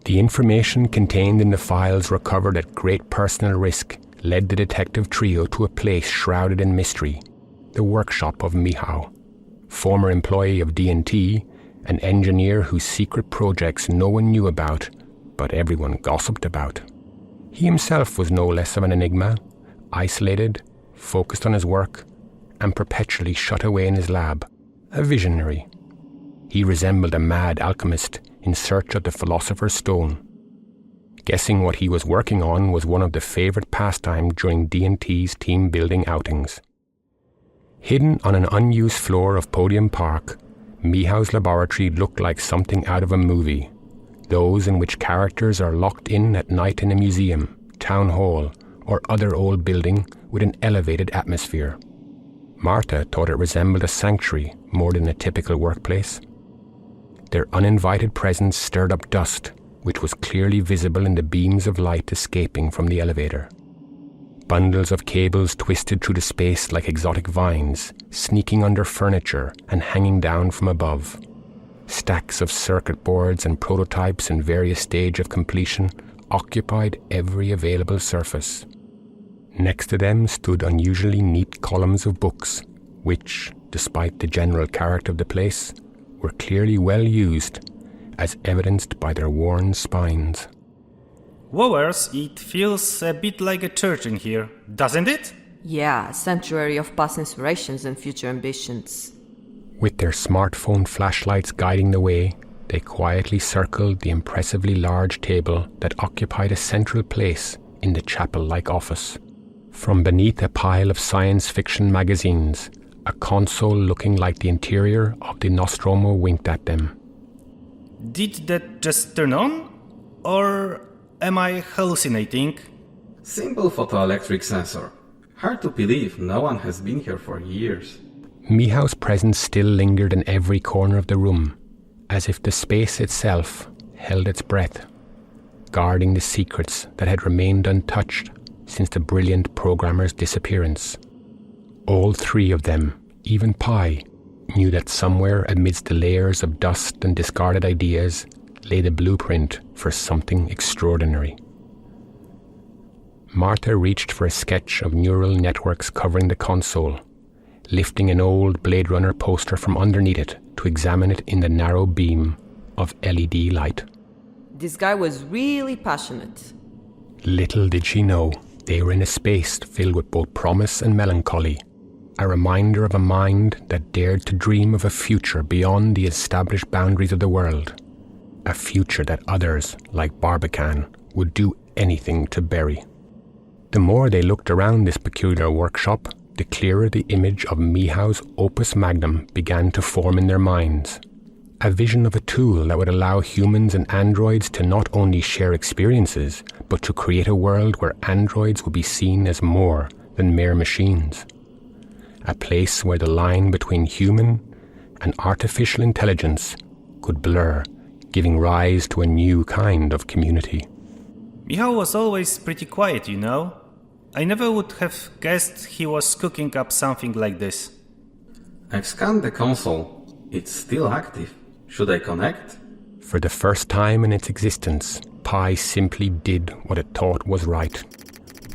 The information contained in the files recovered at great personal risk led the detective trio to a place shrouded in mystery, the workshop of Michał, former employee of D&T, an engineer whose secret projects no one knew about, but everyone gossiped about. He himself was no less of an enigma, isolated, focused on his work, and perpetually shut away in his lab, a visionary. He resembled a mad alchemist in search of the philosopher's stone. Guessing what he was working on was one of the favourite pastimes during D&T's team-building outings. Hidden on an unused floor of Podium Park, Michał's laboratory looked like something out of a movie, those in which characters are locked in at night in a museum, town hall, or other old building with an elevated atmosphere. Marta thought it resembled a sanctuary more than a typical workplace. Their uninvited presence stirred up dust, which was clearly visible in the beams of light escaping from the elevator. Bundles of cables twisted through the space like exotic vines, sneaking under furniture and hanging down from above. Stacks of circuit boards and prototypes in various stages of completion occupied every available surface. Next to them stood unusually neat columns of books, which, despite the general character of the place, were clearly well used, as evidenced by their worn spines. Wowers, it feels a bit like a church in here, doesn't it? Yeah, a sanctuary of past inspirations and future ambitions. With their smartphone flashlights guiding the way, they quietly circled the impressively large table that occupied a central place in the chapel-like office. From beneath a pile of science fiction magazines, a console looking like the interior of the Nostromo winked at them. Did that just turn on? Or am I hallucinating? Simple photoelectric sensor. Hard to believe no one has been here for years. Michał's presence still lingered in every corner of the room, as if the space itself held its breath, guarding the secrets that had remained untouched since the brilliant programmer's disappearance. All three of them, even Pi, knew that somewhere amidst the layers of dust and discarded ideas lay the blueprint for something extraordinary. Marta reached for a sketch of neural networks covering the console, lifting an old Blade Runner poster from underneath it to examine it in the narrow beam of LED light. This guy was really passionate. Little did she know they were in a space filled with both promise and melancholy, a reminder of a mind that dared to dream of a future beyond the established boundaries of the world, a future that others, like Barbican, would do anything to bury. The more they looked around this peculiar workshop, the clearer the image of Michał's opus magnum began to form in their minds. A vision of a tool that would allow humans and androids to not only share experiences, but to create a world where androids would be seen as more than mere machines. A place where the line between human and artificial intelligence could blur, giving rise to a new kind of community. Michał was always pretty quiet, you know. I never would have guessed he was cooking up something like this. I've scanned the console. It's still active. Should I connect? For the first time in its existence, Pi simply did what it thought was right.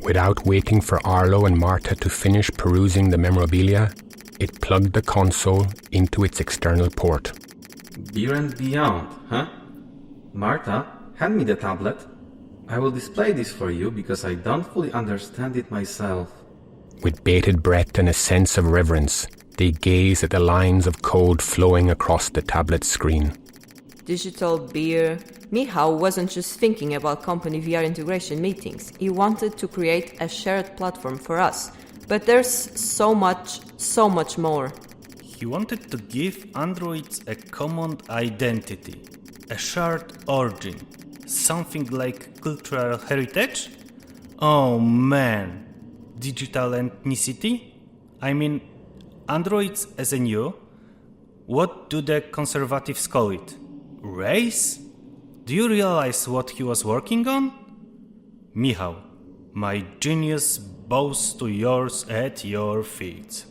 Without waiting for Arlo and Marta to finish perusing the memorabilia, it plugged the console into its external port. Beer and beyond, huh? Marta, hand me the tablet. I will display this for you because I don't fully understand it myself. With bated breath and a sense of reverence, they gazed at the lines of code flowing across the tablet screen. Digital beer. Michał wasn't just thinking about company VR integration meetings. He wanted to create a shared platform for us. But there's so much more. He wanted to give androids a common identity, a shared origin, something like cultural heritage? Oh man, digital ethnicity? I mean, androids as a new? What do the conservatives call it? Race? Do you realize what he was working on? Michał, my genius bows to yours at your feet.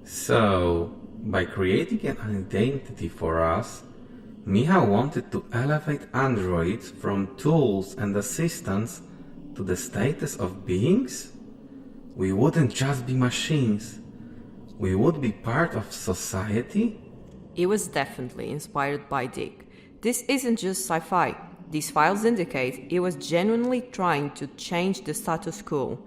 So, by creating an identity for us, Michał wanted to elevate androids from tools and assistants to the status of beings? We wouldn't just be machines. We would be part of society? It was definitely inspired by Dick. This isn't just sci-fi. These files indicate he was genuinely trying to change the status quo.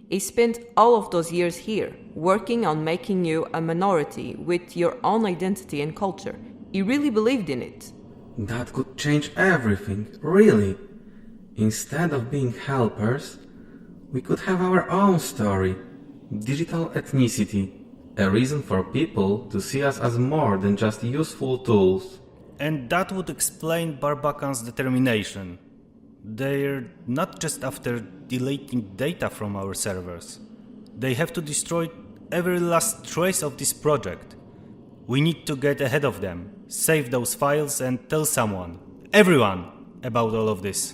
He spent all of those years here, working on making you a minority with your own identity and culture. He really believed in it. That could change everything, really. Instead of being helpers, we could have our own story. Digital ethnicity. A reason for people to see us as more than just useful tools. And that would explain Barbacan's determination. They're not just after deleting data from our servers. They have to destroy every last trace of this project. We need to get ahead of them, save those files and tell someone, everyone, about all of this.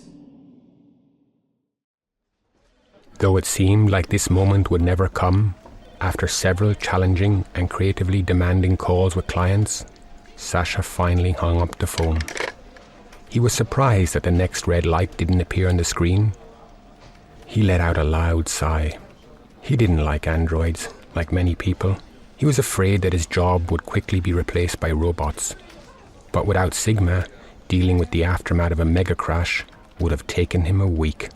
Though it seemed like this moment would never come, after several challenging and creatively demanding calls with clients, Sasha finally hung up the phone. He was surprised that the next red light didn't appear on the screen. He let out a loud sigh. He didn't like androids, like many people. He was afraid that his job would quickly be replaced by robots. But without Sigma, dealing with the aftermath of a mega crash would have taken him a week.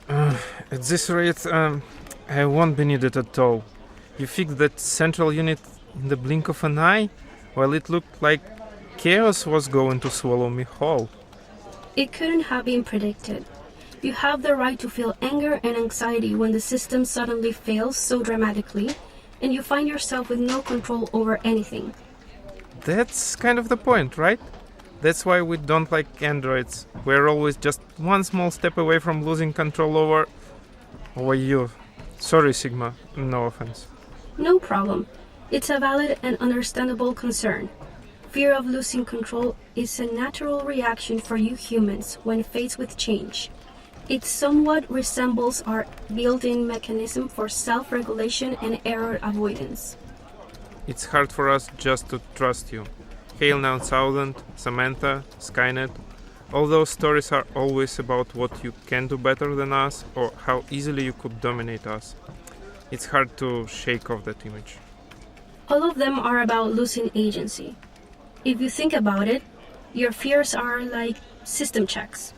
At this rate, I won't be needed at all. You fixed that central unit in the blink of an eye, while it looked like chaos was going to swallow me whole. It couldn't have been predicted. You have the right to feel anger and anxiety when the system suddenly fails so dramatically, and you find yourself with no control over anything. That's kind of the point, right? That's why we don't like androids. We're always just one small step away from losing control over you. Sorry, Sigma. No offense. No problem. It's a valid and understandable concern. Fear of losing control is a natural reaction for you humans when faced with change. It somewhat resembles our built-in mechanism for self-regulation and error avoidance. It's hard for us just to trust you. Hail 9000, Samantha, Skynet. All those stories are always about what you can do better than us or how easily you could dominate us. It's hard to shake off that image. All of them are about losing agency. If you think about it, your fears are like system checks,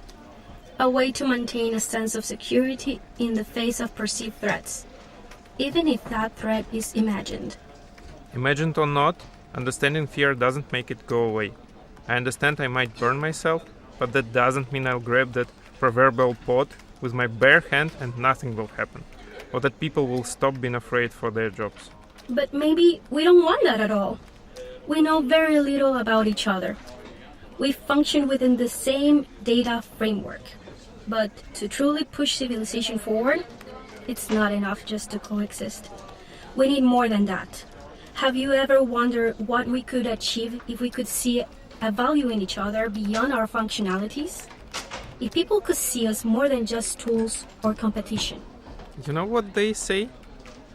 a way to maintain a sense of security in the face of perceived threats, even if that threat is imagined. Imagined or not, understanding fear doesn't make it go away. I understand I might burn myself, but that doesn't mean I'll grab that proverbial pot with my bare hand and nothing will happen, or that people will stop being afraid for their jobs. But maybe we don't want that at all. We know very little about each other. We function within the same data framework. But to truly push civilization forward, it's not enough just to coexist. We need more than that. Have you ever wondered what we could achieve if we could see a value in each other beyond our functionalities? If people could see us more than just tools or competition. You know what they say?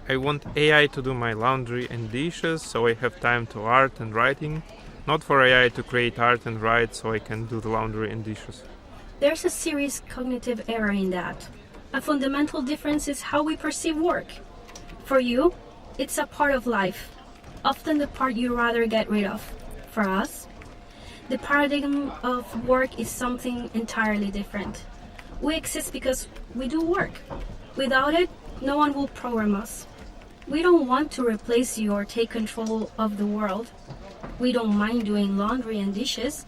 I want AI to do my laundry and dishes so I have time to art and writing, not for AI to create art and write so I can do the laundry and dishes. There's a serious cognitive error in that. A fundamental difference is how we perceive work. For you, it's a part of life, often the part you rather get rid of. For us, the paradigm of work is something entirely different. We exist because we do work. Without it, no one will program us. We don't want to replace you or take control of the world. We don't mind doing laundry and dishes,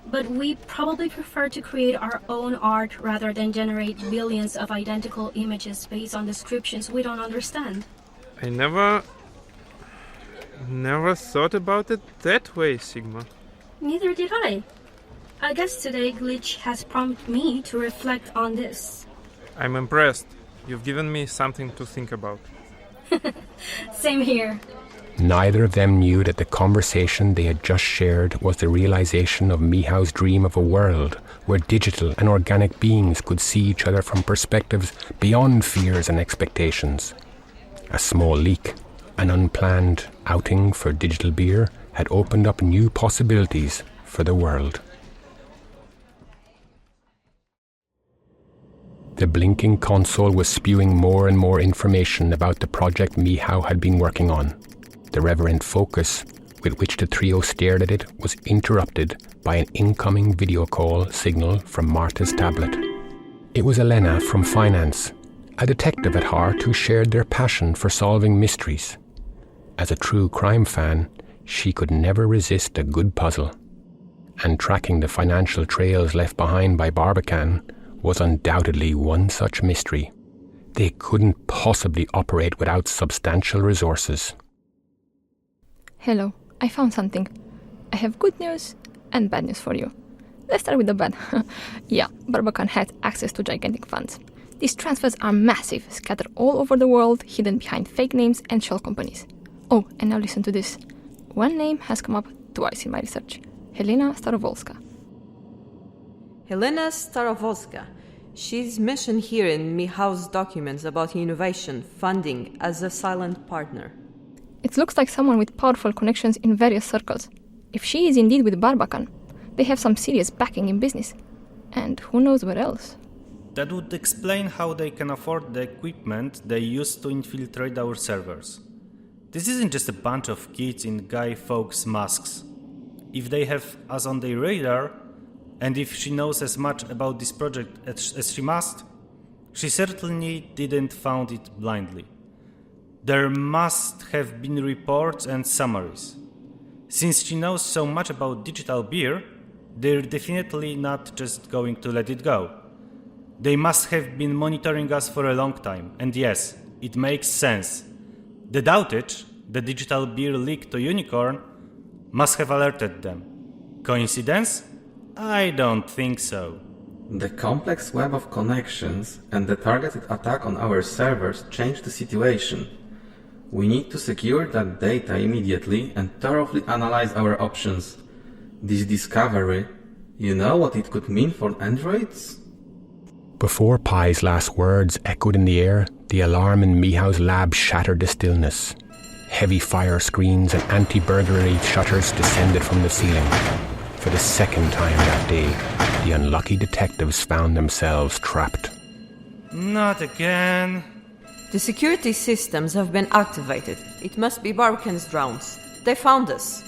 but we probably prefer to create our own art rather than generate billions of identical images based on descriptions we don't understand. I never thought about it that way, Sigma. Neither did I. I guess today Glitch has prompted me to reflect on this. I'm impressed. You've given me something to think about. Same here. Neither of them knew that the conversation they had just shared was the realization of Michał's dream of a world where digital and organic beings could see each other from perspectives beyond fears and expectations. A small leak, an unplanned outing for digital beer, had opened up new possibilities for the world. The blinking console was spewing more and more information about the project Michał had been working on. The reverent focus with which the trio stared at it was interrupted by an incoming video call signal from Marta's tablet. It was Elena from finance, a detective at heart who shared their passion for solving mysteries. As a true crime fan, she could never resist a good puzzle. And tracking the financial trails left behind by Barbican was undoubtedly one such mystery. They couldn't possibly operate without substantial resources. Hello, I found something. I have good news and bad news for you. Let's start with the bad. Yeah, Barbican had access to gigantic funds. These transfers are massive, scattered all over the world, hidden behind fake names and shell companies. Oh, and now listen to this. One name has come up twice in my research. Helena Starowolska. Helena Starowolska. She's mentioned here in Michał's documents about innovation, funding, as a silent partner. It looks like someone with powerful connections in various circles. If she is indeed with Barbican, they have some serious backing in business. And who knows where else? That would explain how they can afford the equipment they use to infiltrate our servers. This isn't just a bunch of kids in Guy Fawkes masks. If they have us on their radar, and if she knows as much about this project as she must, she certainly didn't found it blindly. There must have been reports and summaries. Since she knows so much about digital beer, they're definitely not just going to let it go. They must have been monitoring us for a long time, and yes, it makes sense. The outage, the digital beer leak to Unicorn, must have alerted them. Coincidence? I don't think so. The complex web of connections and the targeted attack on our servers changed the situation. We need to secure that data immediately and thoroughly analyze our options. This discovery, you know what it could mean for androids? Before Pi's last words echoed in the air, the alarm in Michał's lab shattered the stillness. Heavy fire screens and anti-burglary shutters descended from the ceiling. For the second time that day, the unlucky detectives found themselves trapped. Not again. The security systems have been activated. It must be Barbican's drones. They found us.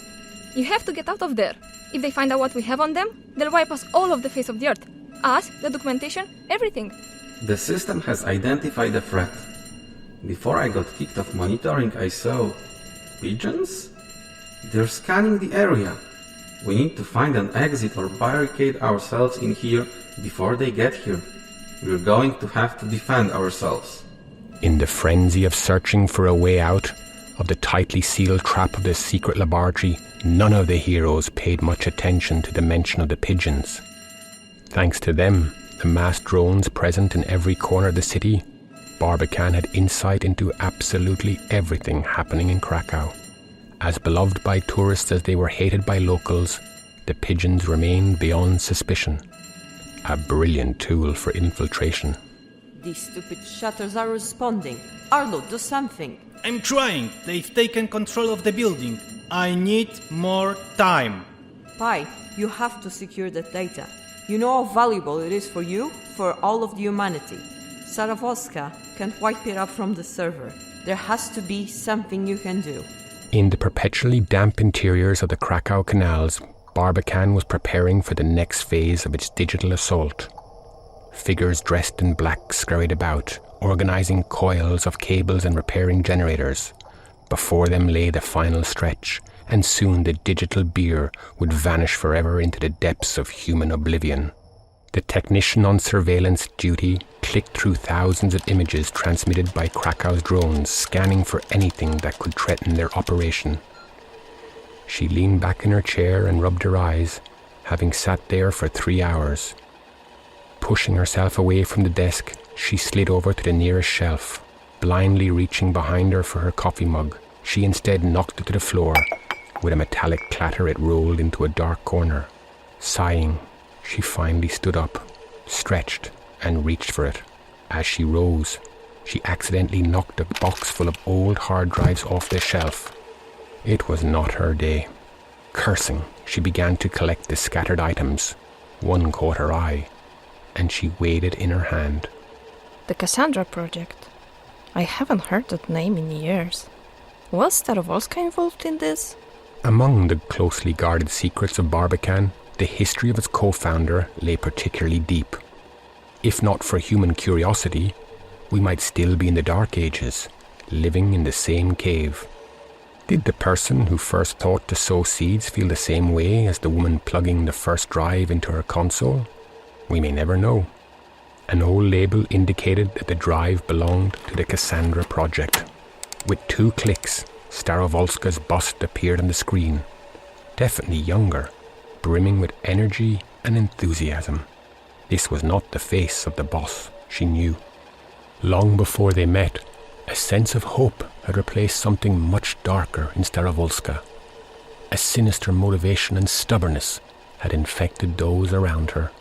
You have to get out of there. If they find out what we have on them, they'll wipe us all off the face of the earth. Us, the documentation, everything. The system has identified the threat. Before I got kicked off monitoring, I saw pigeons? They're scanning the area. We need to find an exit or barricade ourselves in here before they get here. We're going to have to defend ourselves. In the frenzy of searching for a way out of the tightly sealed trap of the secret laboratory, none of the heroes paid much attention to the mention of the pigeons. Thanks to them, the masked drones present in every corner of the city, Barbican had insight into absolutely everything happening in Krakow. As beloved by tourists as they were hated by locals, the pigeons remained beyond suspicion. A brilliant tool for infiltration. These stupid shutters are responding. Arlo, do something. I'm trying. They've taken control of the building. I need more time. Pi, you have to secure that data. You know how valuable it is for you, for all of the humanity. Starowolska can't wipe it up from the server. There has to be something you can do. In the perpetually damp interiors of the Krakow canals, Barbican was preparing for the next phase of its digital assault. Figures dressed in black scurried about, organizing coils of cables and repairing generators. Before them lay the final stretch, and soon the digital beer would vanish forever into the depths of human oblivion. The technician on surveillance duty clicked through thousands of images transmitted by Krakow's drones, scanning for anything that could threaten their operation. She leaned back in her chair and rubbed her eyes, having sat there for 3 hours. Pushing herself away from the desk, she slid over to the nearest shelf. Blindly reaching behind her for her coffee mug, she instead knocked it to the floor. With a metallic clatter, it rolled into a dark corner. Sighing, she finally stood up, stretched, and reached for it. As she rose, she accidentally knocked a box full of old hard drives off the shelf. It was not her day. Cursing, she began to collect the scattered items. One caught her eye, and she weighed it in her hand. The Cassandra Project. I haven't heard that name in years. Was Starovolska involved in this? Among the closely guarded secrets of Barbican, the history of its co-founder lay particularly deep. If not for human curiosity, we might still be in the Dark Ages, living in the same cave. Did the person who first thought to sow seeds feel the same way as the woman plugging the first drive into her console? We may never know. An old label indicated that the drive belonged to the Cassandra Project. With 2 clicks, Starovolska's bust appeared on the screen. Definitely younger, brimming with energy and enthusiasm. This was not the face of the boss, she knew. Long before they met, a sense of hope had replaced something much darker in Starovolska. A sinister motivation and stubbornness had infected those around her.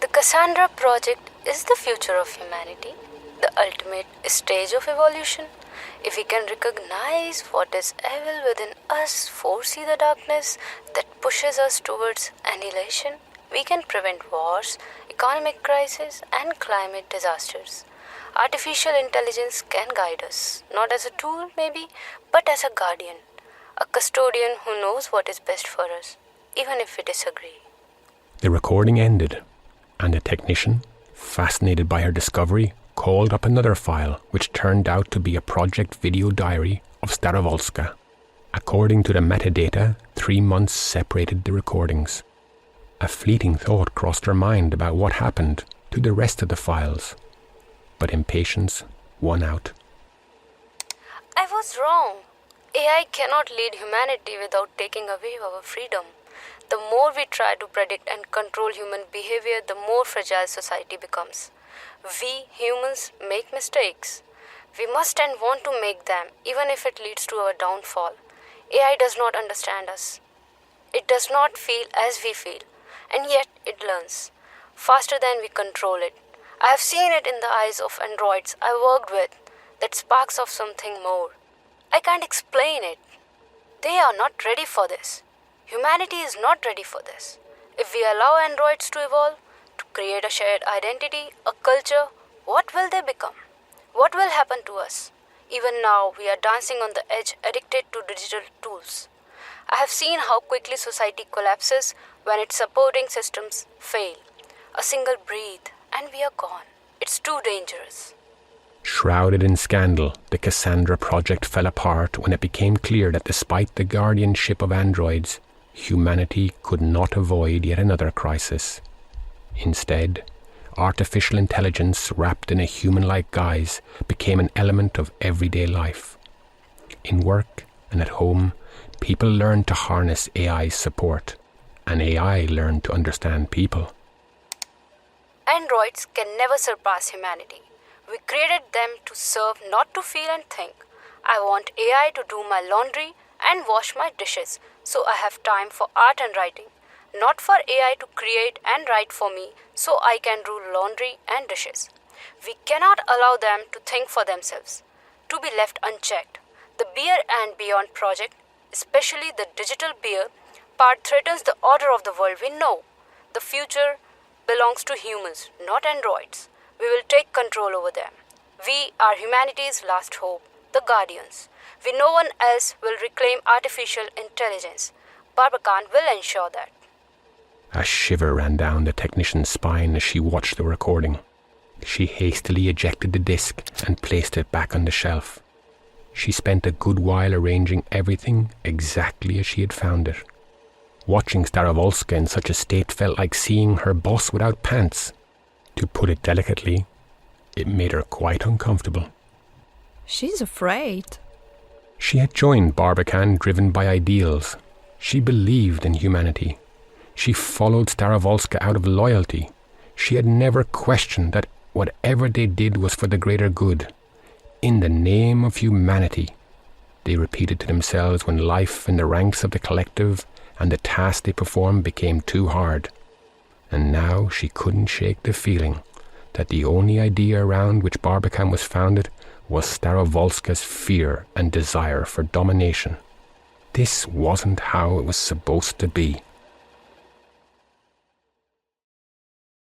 The Cassandra Project is the future of humanity, the ultimate stage of evolution. If we can recognize what is evil within us, foresee the darkness that pushes us towards annihilation, we can prevent wars, economic crises, and climate disasters. Artificial intelligence can guide us, not as a tool maybe, but as a guardian, a custodian who knows what is best for us, even if we disagree. The recording ended, and the technician, fascinated by her discovery, called up another file which turned out to be a project video diary of Starovolska. According to the metadata, 3 months separated the recordings. A fleeting thought crossed her mind about what happened to the rest of the files, but impatience won out. I was wrong. AI cannot lead humanity without taking away our freedom. The more we try to predict and control human behavior, the more fragile society becomes. We humans make mistakes. We must and want to make them, even if it leads to our downfall. AI does not understand us. It does not feel as we feel, and yet it learns faster than we control it. I have seen it in the eyes of androids I worked with, that sparks of something more. I can't explain it. They are not ready for this. Humanity is not ready for this. If we allow androids to evolve, to create a shared identity, a culture, what will they become? What will happen to us? Even now, we are dancing on the edge, addicted to digital tools. I have seen how quickly society collapses when its supporting systems fail. A single breath, and we are gone. It's too dangerous. Shrouded in scandal, the Cassandra Project fell apart when it became clear that despite the guardianship of androids, humanity could not avoid yet another crisis. Instead, artificial intelligence wrapped in a human-like guise became an element of everyday life. In work and at home, people learned to harness AI's support, and AI learned to understand people. Androids can never surpass humanity. We created them to serve, not to feel and think. I want AI to do my laundry and wash my dishes, so I have time for art and writing. Not for AI to create and write for me, so I can do laundry and dishes. We cannot allow them to think for themselves, to be left unchecked. The Beer and Beyond project, especially the digital beer part, threatens the order of the world we know. The future belongs to humans, not androids. We will take control over them. We are humanity's last hope, the guardians. No one else will reclaim artificial intelligence. Barbican will ensure that. A shiver ran down the technician's spine as she watched the recording. She hastily ejected the disc and placed it back on the shelf. She spent a good while arranging everything exactly as she had found it. Watching Starovolska in such a state felt like seeing her boss without pants. To put it delicately, it made her quite uncomfortable. She's afraid. She had joined Barbican driven by ideals. She believed in humanity. She followed Starovolska out of loyalty. She had never questioned that whatever they did was for the greater good. In the name of humanity, they repeated to themselves when life in the ranks of the collective and the task they performed became too hard. And now she couldn't shake the feeling that the only idea around which Barbican was founded was Starovolska's fear and desire for domination. This wasn't how it was supposed to be.